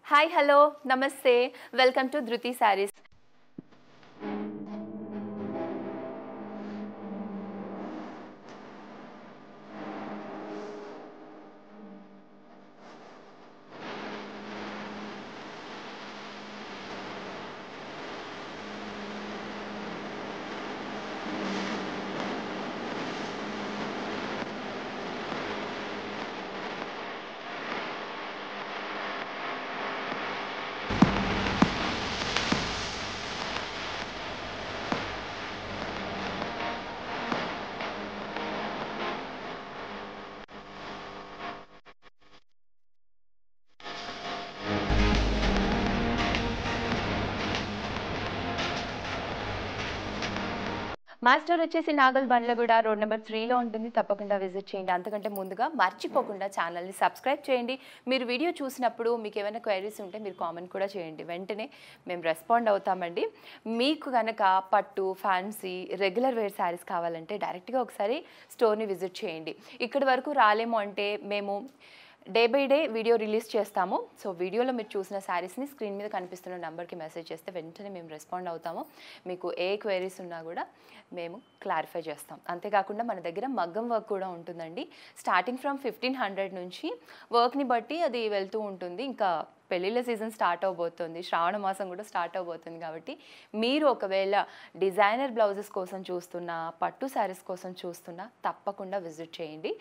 Hi, hello, namaste. Welcome to Dhruti Sarees. మా store వచ్చేసి నాగల్ Bandlaguda road number 3లో ఉంటుంది. తప్పకుండా విజిట్ చేయండి. అంతకంటే ముందుగా మర్చిపోకుండా ఛానల్ని సబ్స్క్రైబ్ చేయండి. మీరు వీడియో చూసినప్పుడు మీకు ఏమైనా క్వైరీస్ ఉంటే మీరు కామెంట్ కూడా చేయండి, వెంటనే మేము రెస్పాండ్ అవుతామండి. మీకు కనుక పట్టు, ఫ్యాన్సీ, రెగ్యులర్ వేర్ శారీస్ కావాలంటే డైరెక్ట్గా ఒకసారి స్టోర్ని విజిట్ చేయండి. ఇక్కడి వరకు రాలేము అంటే మేము day by day video release చేస్తాము. సో వీడియోలో మీరు చూసిన శారీస్ని స్క్రీన్ మీద కనిపిస్తున్న నెంబర్కి మెసేజ్ చేస్తే వెంటనే మేము రెస్పాండ్ అవుతాము. మీకు ఏ క్వైరీస్ ఉన్నా కూడా మేము క్లారిఫై చేస్తాం. అంతేకాకుండా మన దగ్గర మగ్గం వర్క్ కూడా ఉంటుందండి. స్టార్టింగ్ ఫ్రమ్ 1500 నుంచి వర్క్ని బట్టి అది వెళ్తూ ఉంటుంది. ఇంకా పెళ్ళిళ్ళ సీజన్ స్టార్ట్ అవబోతుంది, శ్రావణ మాసం కూడా స్టార్ట్ అవబోతుంది. కాబట్టి మీరు ఒకవేళ డిజైనర్ బ్లౌజెస్ కోసం చూస్తున్నా, పట్టు శారీస్ కోసం చూస్తున్నా తప్పకుండా విజిట్ చేయండి.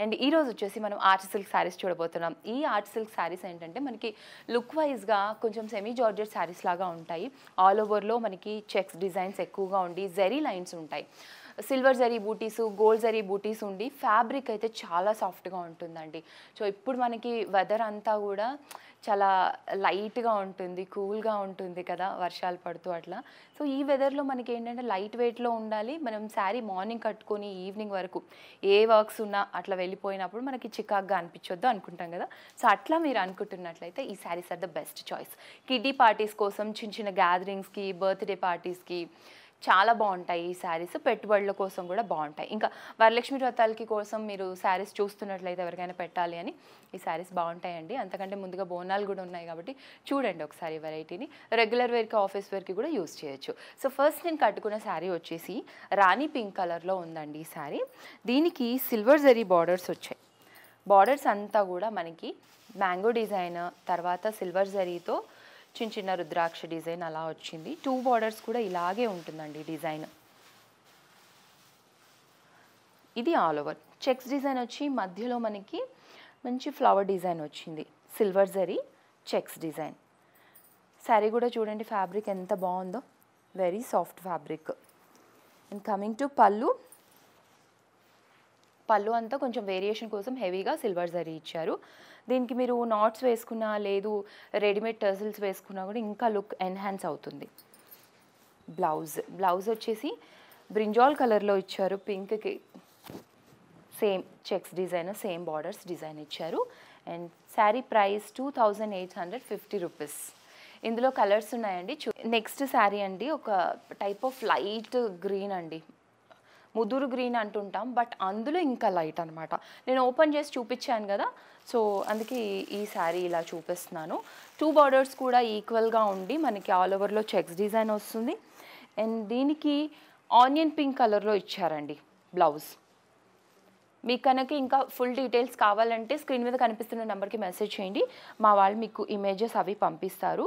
అండ్ ఈరోజు వచ్చేసి మనం ఆర్ట్ సిల్క్ శారీస్ చూడబోతున్నాం. ఈ ఆర్ట్ సిల్క్ శారీస్ ఏంటంటే మనకి లుక్ వైజ్గా కొంచెం సెమీ జార్జెట్ శారీస్ లాగా ఉంటాయి. ఆల్ ఓవర్లో మనకి చెక్స్ డిజైన్స్ ఎక్కువగా ఉండి జరీ లైన్స్ ఉంటాయి. సిల్వర్ జరీ బూటీసు, గోల్డ్ జరీ బూటీస్ ఉండి ఫ్యాబ్రిక్ అయితే చాలా సాఫ్ట్గా ఉంటుందండి. సో ఇప్పుడు మనకి వెదర్ అంతా కూడా చాలా లైట్గా ఉంటుంది, కూల్గా ఉంటుంది కదా, వర్షాలు పడుతూ అట్లా. సో ఈ వెదర్లో మనకి ఏంటంటే లైట్ వెయిట్లో ఉండాలి. మనం శారీ మార్నింగ్ కట్టుకొని ఈవినింగ్ వరకు ఏ వర్క్స్ ఉన్నా అట్లా వెళ్ళిపోయినప్పుడు మనకి చికాక్గా అనిపించొద్దు అనుకుంటాం కదా. సో అట్లా మీరు అనుకుంటున్నట్లయితే ఈ saris are the best choice. Kiddie parties కోసం, చిన్న చిన్న గ్యాదరింగ్స్కి, బర్త్డే పార్టీస్కి చాలా బాగుంటాయి ఈ శారీస్. పెట్టుబడుల కోసం కూడా బాగుంటాయి. ఇంకా వరలక్ష్మి వ్రతాలకి కోసం మీరు శారీస్ చూస్తున్నట్లయితే ఎవరికైనా పెట్టాలి అని ఈ శారీస్ బాగుంటాయండి. అంతకంటే ముందుగా బోనాలు కూడా ఉన్నాయి కాబట్టి చూడండి ఒకసారి వెరైటీని. రెగ్యులర్ వేర్కి, ఆఫీస్ వేర్కి కూడా యూస్ చేయొచ్చు. సో ఫస్ట్ నేను కట్టుకున్న శారీ వచ్చేసి రాణి పింక్ కలర్లో ఉందండి ఈ శారీ. దీనికి సిల్వర్ జరీ బార్డర్స్ వచ్చాయి. బార్డర్స్ అంతా కూడా మనకి మ్యాంగో డిజైన్, తర్వాత సిల్వర్ జరీతో చిన్న చిన్న రుద్రాక్ష డిజైన్ అలా వచ్చింది. 2 బార్డర్స్ కూడా ఇలాగే ఉంటుందండి డిజైన్. ఇది ఆల్ ఓవర్ చెక్స్ డిజైన్ వచ్చి మధ్యలో మనకి మంచి ఫ్లవర్ డిజైన్ వచ్చింది. Silver zari checks design. Sari కూడా చూడండి ఫ్యాబ్రిక్ ఎంత బాగుందో, very soft fabric. And coming to పళ్ళు. పళ్ళు అంతా కొంచెం వేరియేషన్ కోసం హెవీగా సిల్వర్ జరీ ఇచ్చారు. దీనికి మీరు నాట్స్ వేసుకున్నా, లేదు రెడీమేడ్ టర్సిల్స్ వేసుకున్నా కూడా ఇంకా లుక్ ఎన్హాన్స్ అవుతుంది. బ్లౌజ్ వచ్చేసి బ్రింజాల్ కలర్లో ఇచ్చారు. పింక్కి same checks design, same borders design ఇచ్చారు. And saree price 2850 rupees. ఇందులో కలర్స్ ఉన్నాయండి. నెక్స్ట్ శారీ అండి ఒక టైప్ ఆఫ్ లైట్ గ్రీన్ అండి, ముదురు గ్రీన్ అంటుంటాం, బట్ అందులో ఇంకా లైట్ అనమాట. నేను ఓపెన్ చేసి చూపించాను కదా, సో అందుకే ఈ శారీ ఇలా చూపిస్తున్నాను. 2 బార్డర్స్ కూడా ఈక్వల్గా ఉండి మనకి ఆల్ ఓవర్లో చెక్స్ డిజైన్ వస్తుంది. అండ్ దీనికి ఆనియన్ పింక్ కలర్లో ఇచ్చారండి బ్లౌజ్. మీకు కనుక ఇంకా ఫుల్ డీటెయిల్స్ కావాలంటే స్క్రీన్ మీద కనిపిస్తున్న నెంబర్కి మెసేజ్ చేయండి, మా వాళ్ళు మీకు ఇమేజెస్ అవి పంపిస్తారు.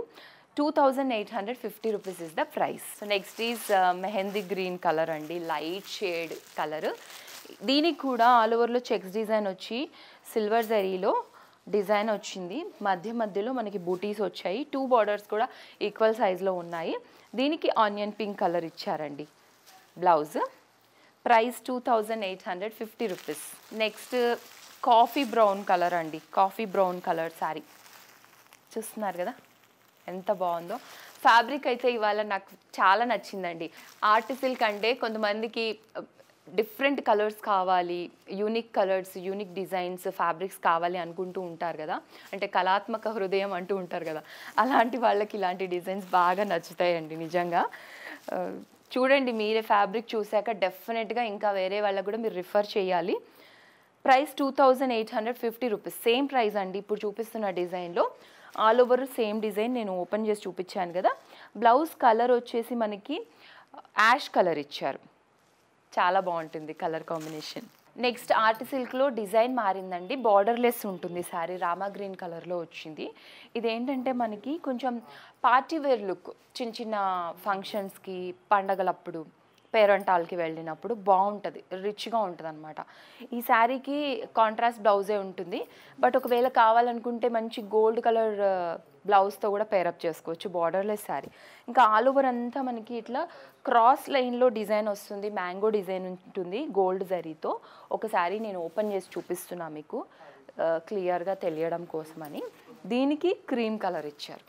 2850 rupees is the price. So next is mehndi green colour అండి, లైట్ షేడ్ కలర్. దీనికి కూడా ఆల్ ఓవర్లో చెక్స్ డిజైన్ వచ్చి సిల్వర్ జరీలో డిజైన్ వచ్చింది. మధ్యలో మనకి బూటీస్ వచ్చాయి. 2 బార్డర్స్ కూడా ఈక్వల్ సైజ్లో ఉన్నాయి. దీనికి ఆనియన్ పింక్ కలర్ ఇచ్చారండి blouse. Price 2850 rupees. Next coffee brown colour అండి, కాఫీ బ్రౌన్ కలర్ శారీ చూస్తున్నారు కదా ఎంత బాగుందో. ఫ్యాబ్రిక్ అయితే ఇవాళ నాకు చాలా నచ్చిందండి. ఆర్ట్ సిల్క్ అంటే కొంతమందికి డిఫరెంట్ కలర్స్ కావాలి, unique colours, unique designs, fabrics కావాలి అనుకుంటూ ఉంటారు కదా. అంటే కళాత్మక హృదయం అంటూ ఉంటారు కదా, అలాంటి వాళ్ళకి ఇలాంటి డిజైన్స్ బాగా నచ్చుతాయండి నిజంగా. చూడండి మీరే ఫ్యాబ్రిక్ చూశాక డెఫినెట్గా ఇంకా వేరే వాళ్ళకు కూడా మీరు రిఫర్ చేయాలి. Price 2850 rupees. సేమ్ ప్రైస్ అండి ఇప్పుడు చూపిస్తున్న డిజైన్లో. ఆల్ ఓవర్ సేమ్ డిజైన్ నేను ఓపెన్ చేసి చూపించాను కదా. బ్లౌజ్ కలర్ వచ్చేసి మనకి యాష్ కలర్ ఇచ్చారు, చాలా బాగుంటుంది కలర్ కాంబినేషన్. నెక్స్ట్ ఆర్ట్ సిల్క్లో డిజైన్ మారిందండి, బార్డర్లెస్ ఉంటుంది శారీ, రామా గ్రీన్ కలర్లో వచ్చింది. ఇదేంటంటే మనకి కొంచెం పార్టీ వేర్ లుక్, చిన్న చిన్న ఫంక్షన్స్కి, పండగలప్పుడు, పేరెంటాల్కి వెళ్ళినప్పుడు బాగుంటుంది, రిచ్గా ఉంటుంది అనమాట. ఈ శారీకి కాంట్రాస్ట్ బ్లౌజే ఉంటుంది, బట్ ఒకవేళ కావాలనుకుంటే మంచి గోల్డ్ కలర్ బ్లౌజ్తో కూడా పేరప్ చేసుకోవచ్చు, బార్డర్లెస్ శారీ. ఇంకా ఆల్ ఓవర్ అంతా మనకి ఇట్లా క్రాస్ లైన్లో డిజైన్ వస్తుంది, మ్యాంగో డిజైన్ ఉంటుంది గోల్డ్ జరీతో. ఒక శారీ నేను ఓపెన్ చేసి చూపిస్తున్నా మీకు క్లియర్గా తెలియడం కోసమని. దీనికి క్రీమ్ కలర్ ఇచ్చారు,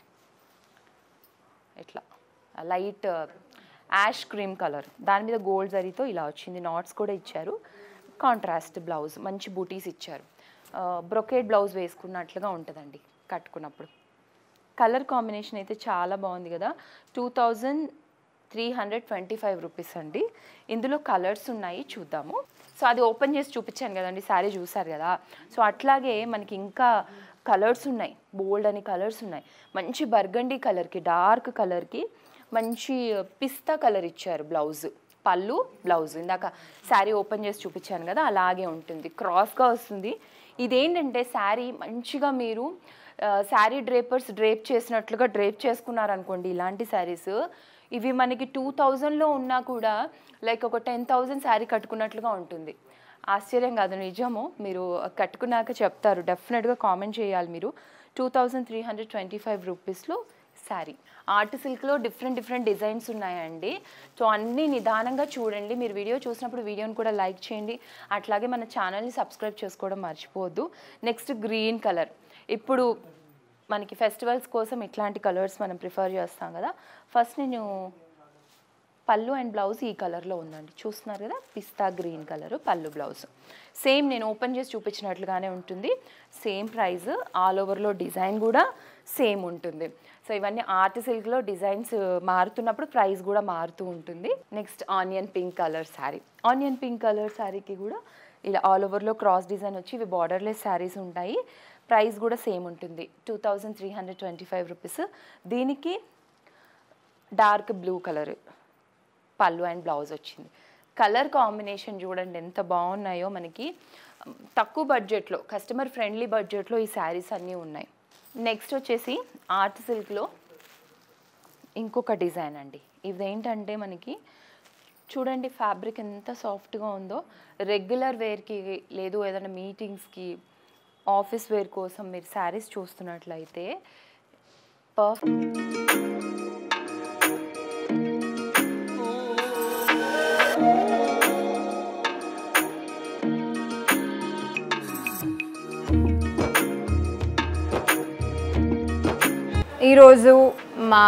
ఇట్లా లైట్ యాష్ క్రీమ్ కలర్, దాని మీద గోల్డ్ జరీతో ఇలా వచ్చింది, నాట్స్ కూడా ఇచ్చారు. కాంట్రాస్ట్ బ్లౌజ్, మంచి బూటీస్ ఇచ్చారు, బ్రొకేడ్ బ్లౌజ్ వేసుకున్నట్లుగా ఉంటుందండి కట్టుకున్నప్పుడు. కలర్ కాంబినేషన్ అయితే చాలా బాగుంది కదా. 2325 రూపీస్ అండి. ఇందులో కలర్స్ ఉన్నాయి, చూద్దాము. సో అది ఓపెన్ చేసి చూపించాను కదండి, శారీ చూసారు కదా. సో అట్లాగే మనకి ఇంకా కలర్స్ ఉన్నాయి, బోల్డ్ అని కలర్స్ ఉన్నాయి. మంచి బర్గండీ కలర్కి, డార్క్ కలర్కి మంచి పిస్తా కలర్ ఇచ్చారు బ్లౌజ్, పళ్ళు బ్లౌజ్. ఇందాక శారీ ఓపెన్ చేసి చూపించాను కదా, అలాగే ఉంటుంది, క్రాస్గా వస్తుంది. ఇదేంటంటే శారీ మంచిగా మీరు శారీ డ్రేపర్స్ డ్రేప్ చేసినట్లుగా డ్రేప్ చేసుకున్నారనుకోండి, ఇలాంటి శారీస్ ఇవి మనకి 2000లో ఉన్నా కూడా లైక్ ఒక 10,000 శారీ కట్టుకున్నట్లుగా ఉంటుంది. ఆశ్చర్యం కాదు, నిజము. మీరు కట్టుకున్నాక చెప్తారు, డెఫినెట్గా కామెంట్ చేయాలి మీరు. 2325 రూపీస్లో శారీ. ఆర్ట్ సిల్క్లో డిఫరెంట్ డిజైన్స్ ఉన్నాయండి. సో అన్నీ నిదానంగా చూడండి. మీరు వీడియో చూసినప్పుడు వీడియోని కూడా లైక్ చేయండి, అట్లాగే మన ఛానల్ని సబ్స్క్రైబ్ చేసుకోవడం మర్చిపోవద్దు. Next green colour. ఇప్పుడు మనకి ఫెస్టివల్స్ కోసం ఇట్లాంటి కలర్స్ మనం ప్రిఫర్ చేస్తాం కదా. ఫస్ట్ నేను పళ్ళు అండ్ బ్లౌజ్ ఈ కలర్లో ఉందండి, చూస్తున్నారు కదా, పిస్తా గ్రీన్ కలర్ పళ్ళు బ్లౌజ్. సేమ్ నేను ఓపెన్ చేసి చూపించినట్లుగానే ఉంటుంది, సేమ్ ప్రైస్, ఆల్ ఓవర్లో డిజైన్ కూడా సేమ్ ఉంటుంది. సో ఇవన్నీ ఆర్ట్ సిల్క్లో డిజైన్స్ మారుతున్నప్పుడు ప్రైస్ కూడా మారుతూ ఉంటుంది. Next onion pink colour sari. Onion pink colour శారీకి కూడా ఇలా ఆల్ ఓవర్లో క్రాస్ డిజైన్ వచ్చి ఇవి బార్డర్లెస్ శారీస్ ఉంటాయి. ప్రైస్ కూడా సేమ్ ఉంటుంది, 2325 రూపీస్. దీనికి డార్క్ బ్లూ కలర్ పళ్ళు అండ్ బ్లౌజ్ వచ్చింది. కలర్ కాంబినేషన్ చూడండి ఎంత బాగున్నాయో. మనకి తక్కువ బడ్జెట్లో, కస్టమర్ ఫ్రెండ్లీ బడ్జెట్లో ఈ శారీస్ అన్నీ ఉన్నాయి. నెక్స్ట్ వచ్చేసి ఆర్ట్ సిల్క్లో ఇంకొక డిజైన్ అండి. ఇదేంటంటే మనకి చూడండి ఫ్యాబ్రిక్ ఎంత సాఫ్ట్గా ఉందో. రెగ్యులర్ వేర్కి లేదు ఏదైనా మీటింగ్స్కి, ఆఫీస్ వేర్ కోసం మీరు శారీస్ చూస్తున్నట్లయితే పర్ఫెక్ట్. ఈరోజు మా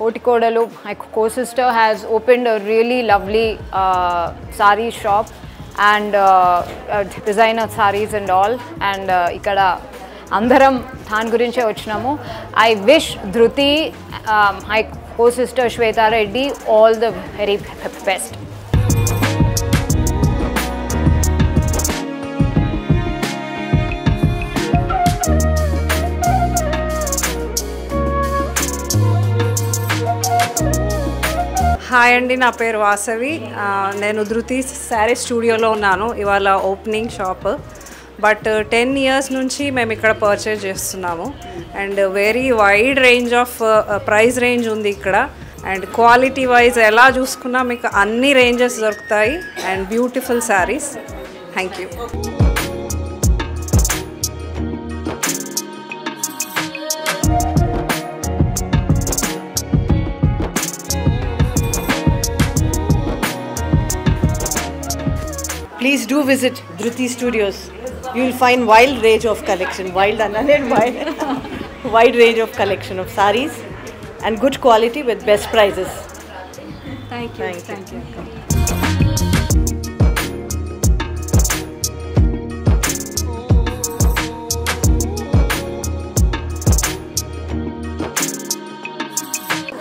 హోటికోడలు, my co-sister has opened a really lovely saree shop and designer sarees and all, and ఇక్కడ అందరం దాని గురించే వచ్చినాము. I wish Dhruti, my co-sister Shweta Reddy, all the very best. Hi అండి, నా పేరు వాసవి. నేను ధృతి శారీ స్టూడియోలో ఉన్నాను. ఇవాళ ఓపెనింగ్ షాప్, బట్ 10 years నుంచి మేము ఇక్కడ పర్చేజ్ చేస్తున్నాము. And very wide range of price range ఉంది ఇక్కడ. అండ్ క్వాలిటీ వైజ్ ఎలా చూసుకున్నా మీకు అన్ని రేంజెస్ దొరుకుతాయి. And beautiful saris. Thank you. Please do visit Dhruti Studios. You will find wide range of collection, wide range of collection of sarees and good quality with best prices. Thank you. Thank you.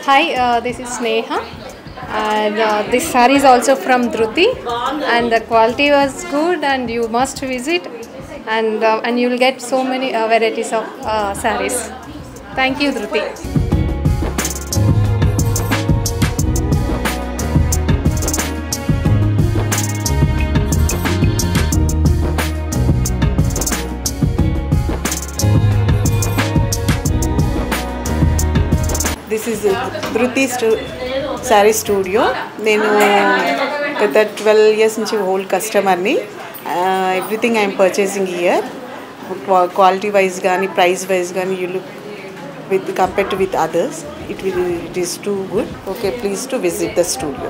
Hi, this is Sneha, and this saree is also from Dhruti, and the quality was good, and you must visit. and you will get so many varieties of sarees. Thank you, Dhruti. This is Dhruti Saree Studio. నేను గత 12 years నుంచి whole కస్టమర్ని. Everything I'm purchasing here. Quality wise కానీ price wise కానీ you look with compared to with others, it is too good. Okay, please to visit the studio.